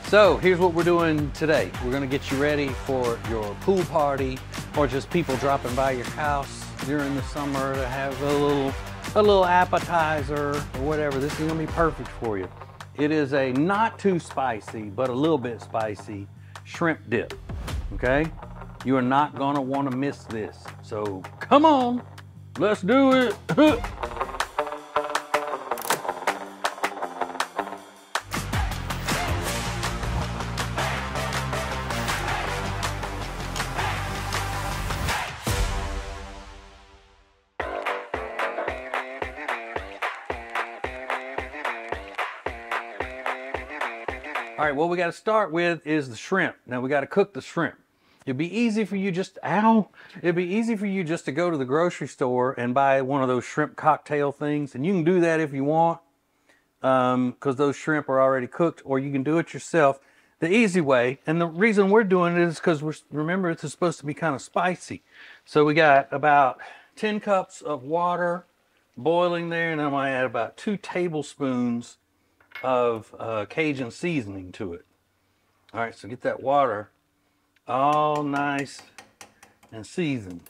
So here's what we're doing today. We're gonna get you ready for your pool party or just people dropping by your house during the summer to have a little appetizer or whatever. This is gonna be perfect for you. It is a not too spicy, but a little bit spicy shrimp dip, okay? You are not gonna wanna miss this. So come on, let's do it. All right, what we got to start with is the shrimp. Now we got to cook the shrimp. It'd be easy for you just, it'd be easy for you just to go to the grocery store and buy one of those shrimp cocktail things. And you can do that if you want, because those shrimp are already cooked, or you can do it yourself. The easy way, and the reason we're doing it is because remember, it's supposed to be kind of spicy. So we got about 10 cups of water boiling there, and I'm gonna add about 2 tablespoons of Cajun seasoning to it. All right, so get that water all nice and seasoned.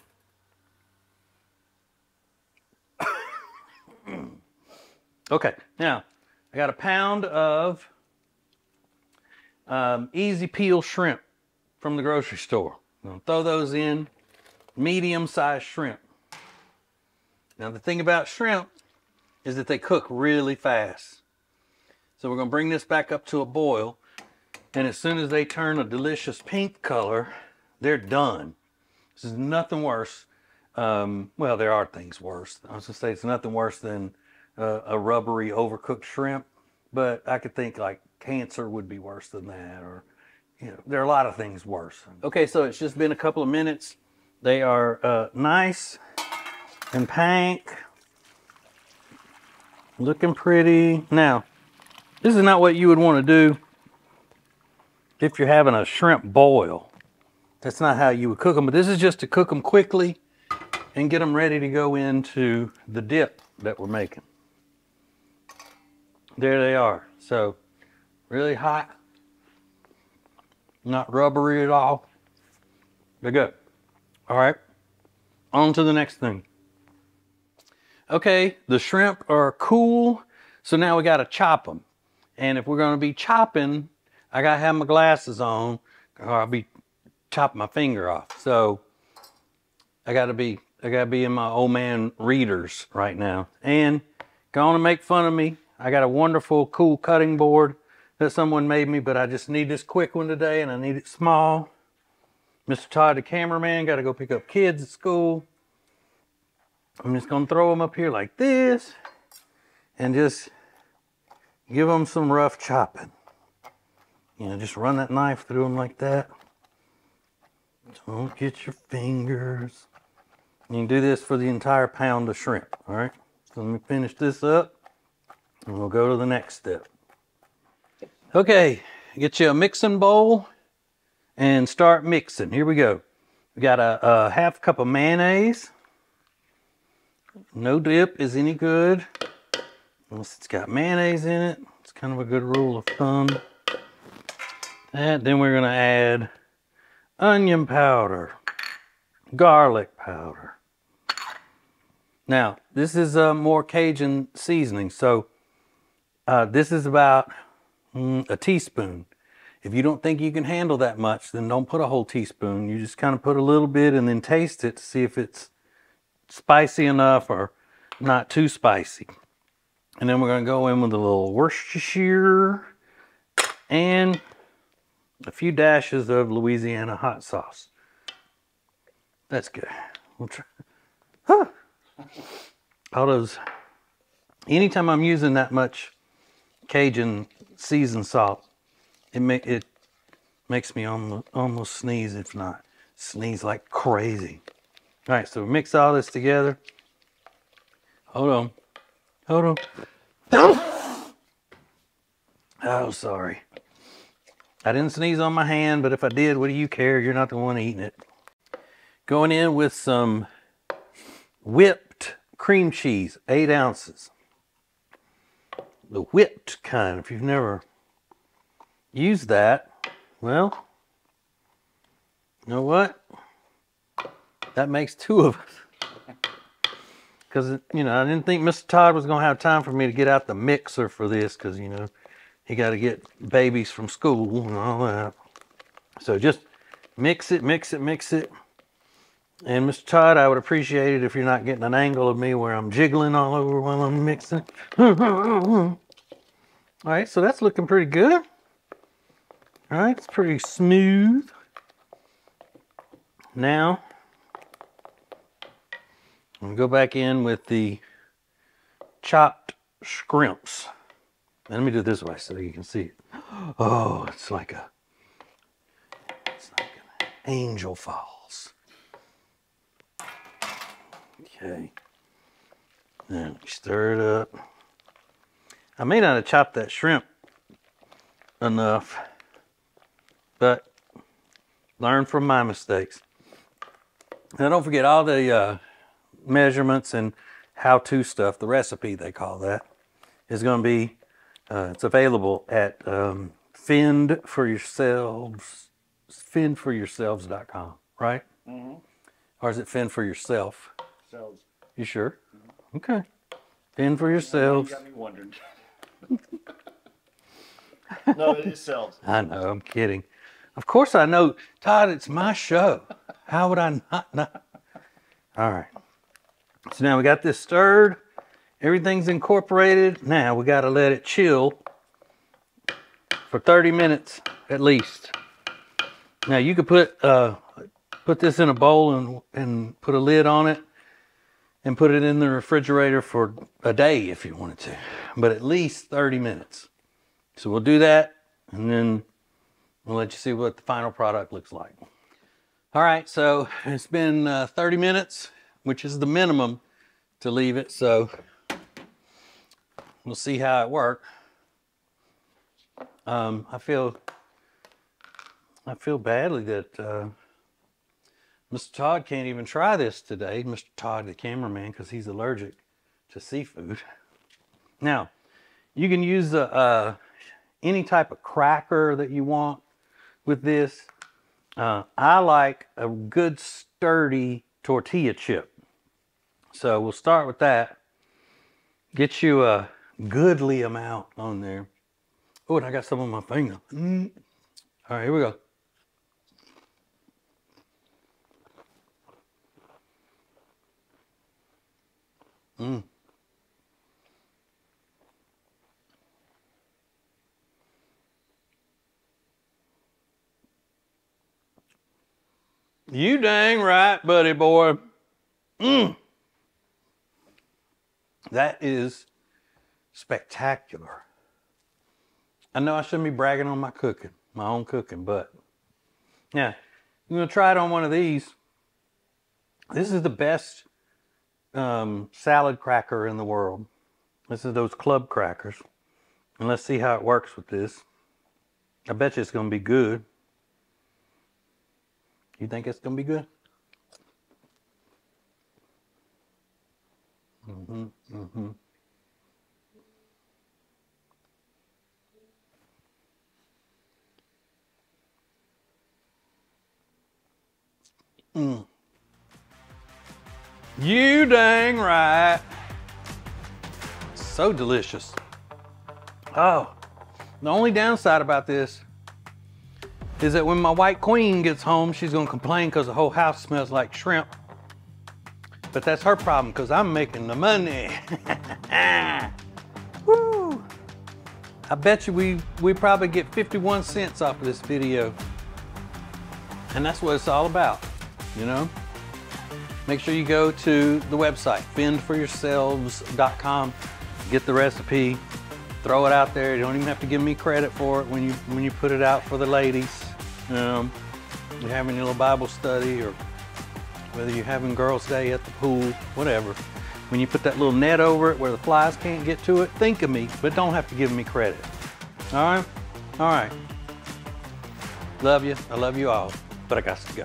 Okay, now I got a pound of easy peel shrimp from the grocery store. I'm gonna throw those in, medium-sized shrimp. Now the thing about shrimp is that they cook really fast. So we're going to bring this back up to a boil, and as soon as they turn a delicious pink color, they're done. This is nothing worse. Well, there are things worse. I was going to say it's nothing worse than a rubbery, overcooked shrimp, but I could think like cancer would be worse than that, or, you know, there are a lot of things worse. Okay, so it's just been a couple of minutes. They are nice and pink, looking pretty. Now, this is not what you would want to do if you're having a shrimp boil. That's not how you would cook them, but this is just to cook them quickly and get them ready to go into the dip that we're making. There they are. So, really hot, not rubbery at all. They're good. All right, on to the next thing. Okay, the shrimp are cool, so now we got to chop them. And if we're going to be chopping, I got to have my glasses on, or I'll be chopping my finger off. So I got to be in my old man readers right now. And going to make fun of me. I got a wonderful, cool cutting board that someone made me, but I just need this quick one today, and I need it small. Mr. Todd, the cameraman, got to go pick up kids at school. I'm just going to throw them up here like this, and just give them some rough chopping. You know, just run that knife through them like that. Don't get your fingers. You can do this for the entire pound of shrimp, all right? So let me finish this up, and we'll go to the next step. Okay, get you a mixing bowl and start mixing. Here we go. We got a half cup of mayonnaise. No dip is any good unless it's got mayonnaise in it. It's kind of a good rule of thumb. And then we're going to add onion powder, garlic powder. Now, this is more Cajun seasoning, so this is about a teaspoon. If you don't think you can handle that much, then don't put a whole teaspoon. You just kind of put a little bit and then taste it to see if it's spicy enough or not too spicy. And then we're going to go in with a little Worcestershire and a few dashes of Louisiana hot sauce. That's good. We'll try. Huh. All those. Anytime I'm using that much Cajun seasoned salt, it makes me almost sneeze, if not sneeze like crazy. All right, so mix all this together. Hold on. Hold on. Oh, sorry. I didn't sneeze on my hand, but if I did, what do you care? You're not the one eating it. Going in with some whipped cream cheese, 8 ounces. The whipped kind, if you've never use that, well, you know what? That makes 2 of us. Because, you know, I didn't think Mr. Todd was going to have time for me to get out the mixer for this because, you know, he got to get babies from school and all that. So just mix it, mix it, mix it. And Mr. Todd, I would appreciate it if you're not getting an angle of me where I'm jiggling all over while I'm mixing. All right, so that's looking pretty good. All right, it's pretty smooth. Now, I'm gonna go back in with the chopped shrimps. Let me do it this way so you can see it. Oh, it's like an angel falls. Okay. Then stir it up. I may not have chopped that shrimp enough, but learn from my mistakes. Now don't forget all the measurements and how-to stuff, the recipe they call that, is going to be, it's available at fendforyourselves.com, right? Mm-hmm. Or is it Fend for Yourself? Selves. You sure? Mm-hmm. Okay. Fend for yourselves. You got me wondering. No, it is selves. I know, I'm kidding. Of course I know. Todd, it's my show. How would I not know? All right. So now we got this stirred. Everything's incorporated. Now we got to let it chill for 30 minutes at least. Now you could put this in a bowl and put a lid on it and put it in the refrigerator for a day if you wanted to, but at least 30 minutes. So we'll do that and then we'll let you see what the final product looks like. All right, so it's been 30 minutes, which is the minimum to leave it. So we'll see how it works. I feel badly that Mr. Todd can't even try this today. Mr. Todd, the cameraman, because he's allergic to seafood. Now, you can use any type of cracker that you want with this. I like a good sturdy tortilla chip. So we'll start with that. Get you a goodly amount on there. Oh, and I got some on my finger. All right, here we go. You dang right, buddy boy. That is spectacular. I know I shouldn't be bragging on my cooking, my own cooking, but yeah, I'm gonna try it on one of these. This is the best salad cracker in the world. This is those club crackers. And let's see how it works with this. I bet you it's gonna be good. You think it's gonna be good? You dang right. So delicious. Oh, the only downside about this is that when my white queen gets home, she's gonna complain because the whole house smells like shrimp. But that's her problem because I'm making the money. Woo! I bet you we probably get 51 cents off of this video. And that's what it's all about, you know? Make sure you go to the website, fendforyourselves.com, get the recipe, throw it out there. You don't even have to give me credit for it when you put it out for the ladies. You're having your little Bible study, or whether you're having girls' day at the pool, whatever. When you put that little net over it where the flies can't get to it, think of me, but don't have to give me credit. All right? All right. Love you. I love you all, but I got to go.